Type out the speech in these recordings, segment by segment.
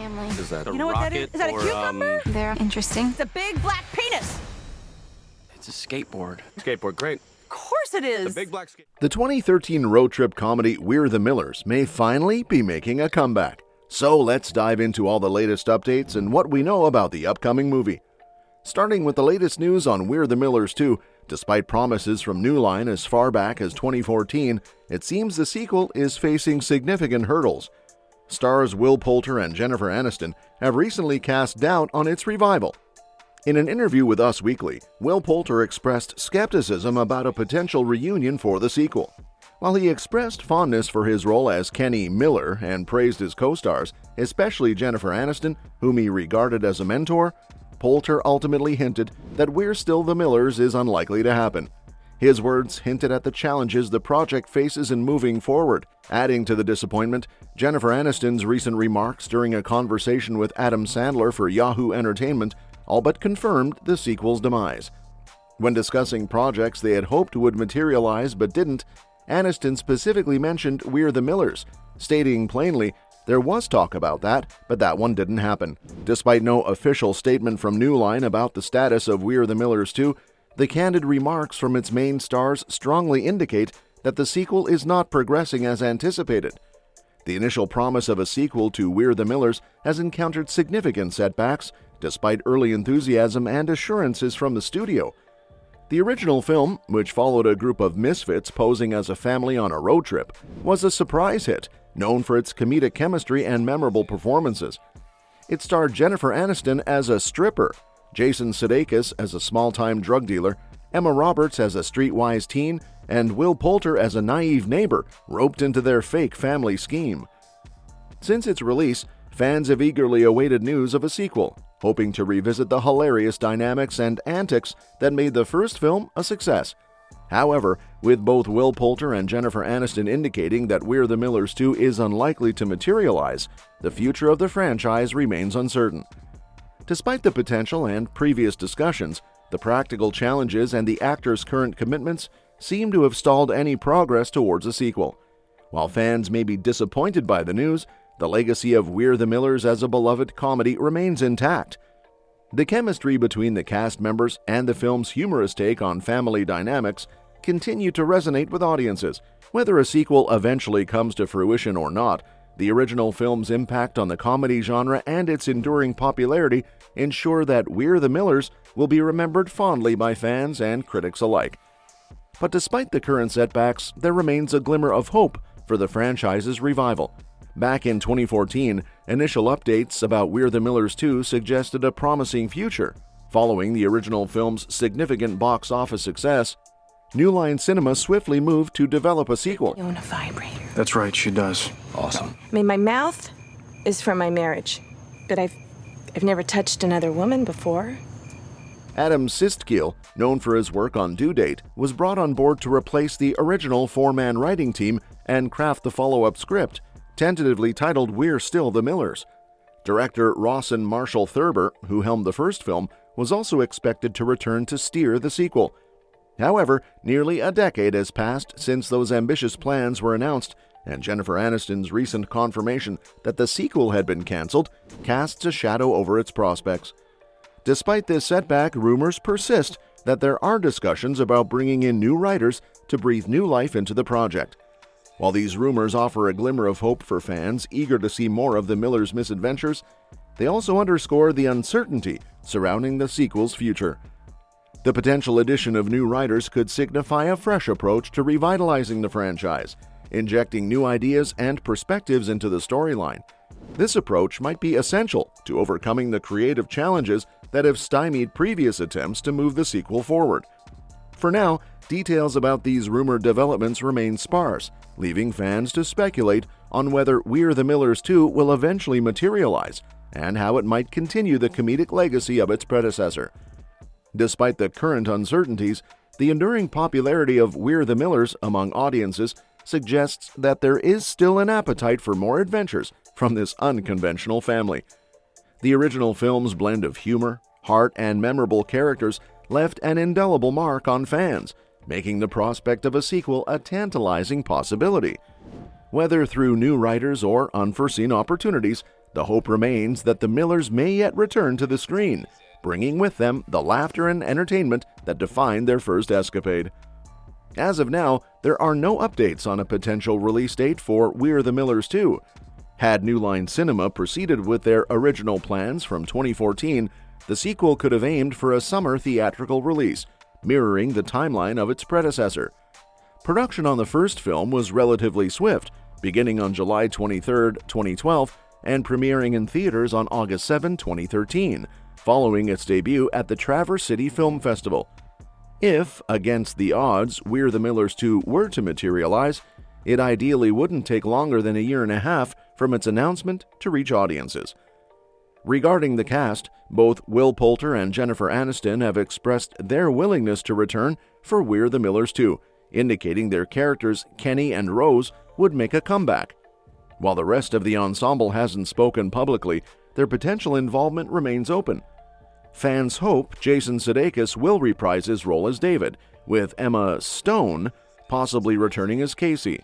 family. Is that a You know what that is? rocket Is that a or, cucumber? They're interesting. It's a big black penis. It's a skateboard. Skateboard, great. Of course it is. Big black skate. The 2013 road trip comedy We're the Millers may finally be making a comeback. So let's dive into all the latest updates and what we know about the upcoming movie. Starting with the latest news on We're the Millers 2, despite promises from New Line as far back as 2014, it seems the sequel is facing significant hurdles. Stars Will Poulter and Jennifer Aniston have recently cast doubt on its revival. In an interview with Us Weekly, Will Poulter expressed skepticism about a potential reunion for the sequel. While he expressed fondness for his role as Kenny Miller and praised his co-stars, especially Jennifer Aniston, whom he regarded as a mentor, Poulter ultimately hinted that We're Still the Millers is unlikely to happen. His words hinted at the challenges the project faces in moving forward. Adding to the disappointment, Jennifer Aniston's recent remarks during a conversation with Adam Sandler for Yahoo Entertainment all but confirmed the sequel's demise. When discussing projects they had hoped would materialize but didn't, Aniston specifically mentioned We're the Millers, stating plainly, "There was talk about that, but that one didn't happen." Despite no official statement from New Line about the status of We're the Millers 2, the candid remarks from its main stars strongly indicate that the sequel is not progressing as anticipated. The initial promise of a sequel to We're the Millers has encountered significant setbacks, despite early enthusiasm and assurances from the studio. The original film, which followed a group of misfits posing as a family on a road trip, was a surprise hit, known for its comedic chemistry and memorable performances. It starred Jennifer Aniston as a stripper, Jason Sudeikis as a small-time drug dealer, Emma Roberts as a streetwise teen, and Will Poulter as a naive neighbor roped into their fake family scheme. Since its release, fans have eagerly awaited news of a sequel, hoping to revisit the hilarious dynamics and antics that made the first film a success. However, with both Will Poulter and Jennifer Aniston indicating that We're the Millers 2 is unlikely to materialize, the future of the franchise remains uncertain. Despite the potential and previous discussions, the practical challenges and the actors' current commitments seem to have stalled any progress towards a sequel. While fans may be disappointed by the news, the legacy of We're the Millers as a beloved comedy remains intact. The chemistry between the cast members and the film's humorous take on family dynamics continue to resonate with audiences. Whether a sequel eventually comes to fruition or not, the original film's impact on the comedy genre and its enduring popularity ensure that We're the Millers will be remembered fondly by fans and critics alike. But despite the current setbacks, there remains a glimmer of hope for the franchise's revival. Back in 2014, initial updates about We're the Millers 2 suggested a promising future. Following the original film's significant box office success, New Line Cinema swiftly moved to develop a sequel. You own a vibrator. That's right, she does. Awesome. I mean, my mouth is for my marriage, but I've never touched another woman before. Adam Sistkiel, known for his work on Due Date, was brought on board to replace the original four-man writing team and craft the follow-up script, tentatively titled We're Still the Millers. Director Rawson Thurber, who helmed the first film, was also expected to return to steer the sequel. However, nearly a decade has passed since those ambitious plans were announced, and Jennifer Aniston's recent confirmation that the sequel had been canceled casts a shadow over its prospects. Despite this setback, rumors persist that there are discussions about bringing in new writers to breathe new life into the project. While these rumors offer a glimmer of hope for fans eager to see more of the Millers' misadventures, they also underscore the uncertainty surrounding the sequel's future. The potential addition of new writers could signify a fresh approach to revitalizing the franchise, injecting new ideas and perspectives into the storyline. This approach might be essential to overcoming the creative challenges that have stymied previous attempts to move the sequel forward. For now, details about these rumored developments remain sparse, leaving fans to speculate on whether We're the Millers 2 will eventually materialize and how it might continue the comedic legacy of its predecessor. Despite the current uncertainties, the enduring popularity of We're the Millers among audiences suggests that there is still an appetite for more adventures from this unconventional family. The original film's blend of humor, heart, and memorable characters left an indelible mark on fans, making the prospect of a sequel a tantalizing possibility. Whether through new writers or unforeseen opportunities, the hope remains that the Millers may yet return to the screen, bringing with them the laughter and entertainment that defined their first escapade. As of now, there are no updates on a potential release date for We're the Millers 2. Had New Line Cinema proceeded with their original plans from 2014, the sequel could have aimed for a summer theatrical release, mirroring the timeline of its predecessor. Production on the first film was relatively swift, beginning on July 23, 2012, and premiering in theaters on August 7, 2013, following its debut at the Traverse City Film Festival. If, against the odds, We're the Millers 2 were to materialize, it ideally wouldn't take longer than a year and a half from its announcement to reach audiences. Regarding the cast, both Will Poulter and Jennifer Aniston have expressed their willingness to return for We're the Millers 2, indicating their characters Kenny and Rose would make a comeback. While the rest of the ensemble hasn't spoken publicly, their potential involvement remains open. Fans hope Jason Sudeikis will reprise his role as David, with Emma Stone possibly returning as Casey.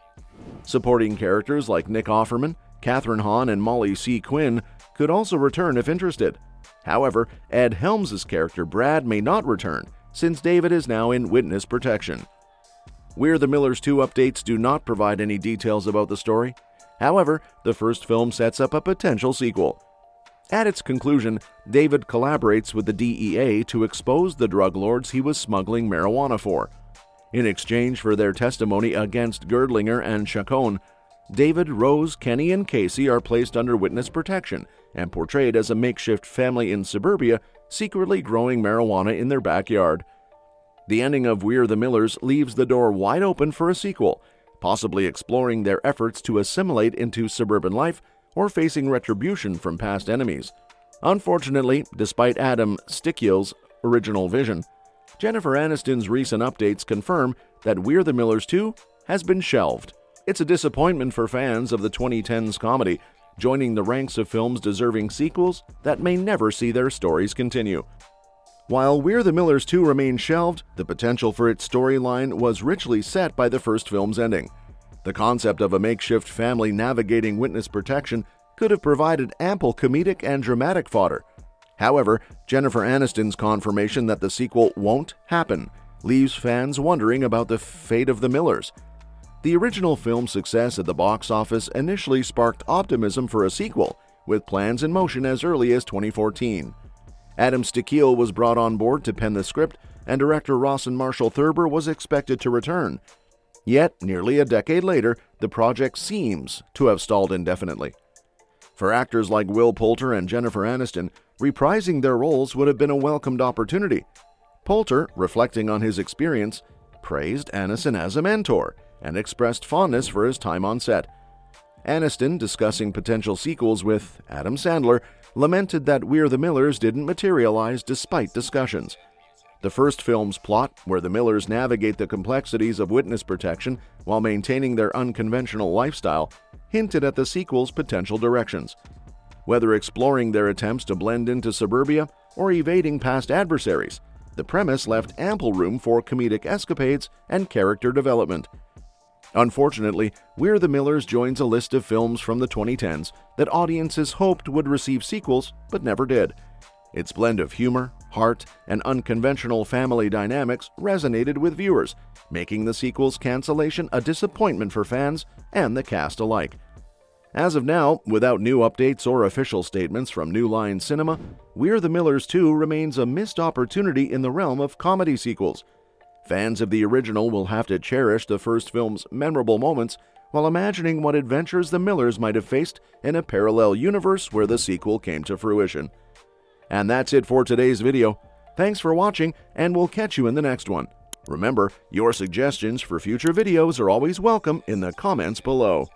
Supporting characters like Nick Offerman, Kathryn Hahn, and Molly C. Quinn could also return if interested. However, Ed Helms' character Brad may not return, since David is now in witness protection. We're the Millers 2 updates do not provide any details about the story. However, the first film sets up a potential sequel. At its conclusion, David collaborates with the DEA to expose the drug lords he was smuggling marijuana for. In exchange for their testimony against Gurdlinger and Chacon, David, Rose, Kenny, and Casey are placed under witness protection and portrayed as a makeshift family in suburbia secretly growing marijuana in their backyard. The ending of We're the Millers leaves the door wide open for a sequel, possibly exploring their efforts to assimilate into suburban life or facing retribution from past enemies. Unfortunately, despite Adam Stickiel's original vision, Jennifer Aniston's recent updates confirm that We're the Millers 2 has been shelved. It's a disappointment for fans of the 2010s comedy, joining the ranks of films deserving sequels that may never see their stories continue. While We're the Millers 2 remains shelved, the potential for its storyline was richly set by the first film's ending. The concept of a makeshift family navigating witness protection could have provided ample comedic and dramatic fodder. However, Jennifer Aniston's confirmation that the sequel won't happen leaves fans wondering about the fate of the Millers. The original film's success at the box office initially sparked optimism for a sequel, with plans in motion as early as 2014. Adam Stickiel was brought on board to pen the script, and director Rawson Thurber was expected to return. Yet, nearly a decade later, the project seems to have stalled indefinitely. For actors like Will Poulter and Jennifer Aniston, reprising their roles would have been a welcomed opportunity. Poulter, reflecting on his experience, praised Aniston as a mentor and expressed fondness for his time on set. Aniston, discussing potential sequels with Adam Sandler, lamented that We're the Millers didn't materialize despite discussions. The first film's plot, where the Millers navigate the complexities of witness protection while maintaining their unconventional lifestyle, hinted at the sequel's potential directions. Whether exploring their attempts to blend into suburbia or evading past adversaries, the premise left ample room for comedic escapades and character development. Unfortunately, We're the Millers joins a list of films from the 2010s that audiences hoped would receive sequels but never did. Its blend of humor, heart, and unconventional family dynamics resonated with viewers, making the sequel's cancellation a disappointment for fans and the cast alike. As of now, without new updates or official statements from New Line Cinema, We're the Millers 2 remains a missed opportunity in the realm of comedy sequels. Fans of the original will have to cherish the first film's memorable moments while imagining what adventures the Millers might have faced in a parallel universe where the sequel came to fruition. And that's it for today's video. Thanks for watching, and we'll catch you in the next one. Remember, your suggestions for future videos are always welcome in the comments below.